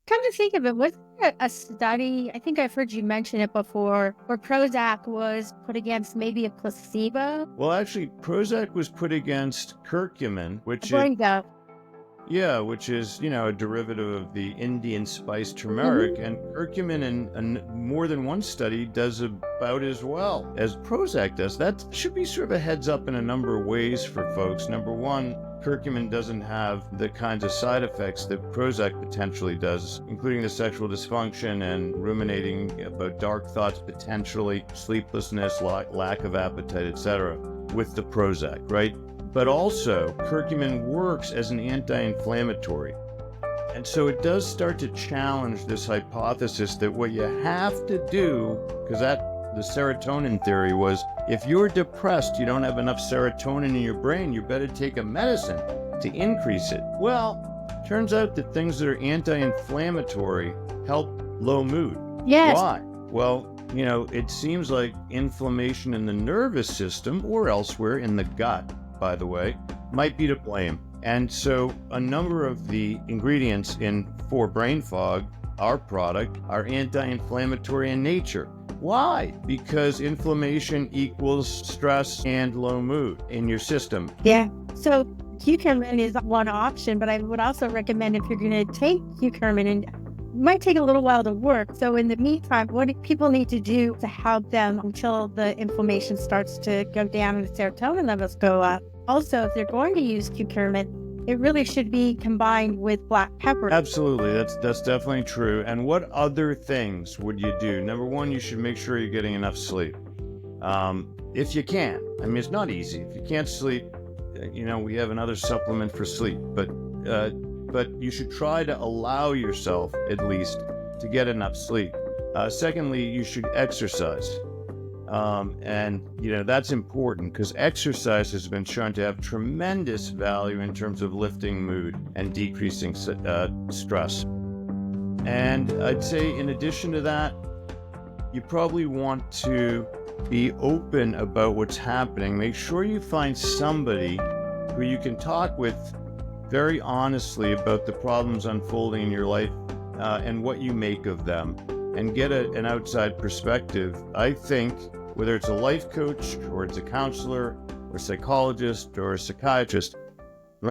Come to think of it, was there a study, I think I've heard you mention it before, where Prozac was put against maybe a placebo? Well, actually, Prozac was put against curcumin, which is There you go. yeah, which is, a derivative of the Indian spice turmeric, Mhm. and curcumin in more than one study does about as well as Prozac does. That should be sort of a heads up in a number of ways for folks. Number one, curcumin doesn't have the kinds of side effects that Prozac potentially does, including the sexual dysfunction and ruminating about dark thoughts, potentially sleeplessness, lack of appetite, etc. with the Prozac, right? But also, curcumin works as an anti-inflammatory. And so it does start to challenge this hypothesis that what you have to do, because the serotonin theory was, if you're depressed, you don't have enough serotonin in your brain, you better take a medicine to increase it. Well, turns out that things that are anti-inflammatory help low mood. Yes. Why? Well, it seems like inflammation in the nervous system or elsewhere in the gut, by the way, might be to blame. And so a number of the ingredients for brain fog, our product, are anti-inflammatory in nature. Why? Because inflammation equals stress and low mood in your system. Yeah. So curcumin is one option, but I would also recommend, if you're going to take curcumin, and it might take a little while to work. So in the meantime, what do people need to do to help them until the inflammation starts to go down and the serotonin levels go up? Also, if they're going to use curcumin, it really should be combined with black pepper. Absolutely, that's definitely true. And what other things would you do? Number one, you should make sure you're getting enough sleep. If you can. I mean, it's not easy. If you can't sleep, we have another supplement for sleep. But you should try to allow yourself, at least, to get enough sleep. Secondly, you should exercise. That's important because exercise has been shown to have tremendous value in terms of lifting mood and decreasing stress. And I'd say, in addition to that, you probably want to be open about what's happening. Make sure you find somebody who you can talk with very honestly about the problems unfolding in your life and what you make of them, and get an outside perspective. I think whether it's a life coach or it's a counselor or a psychologist or a psychiatrist,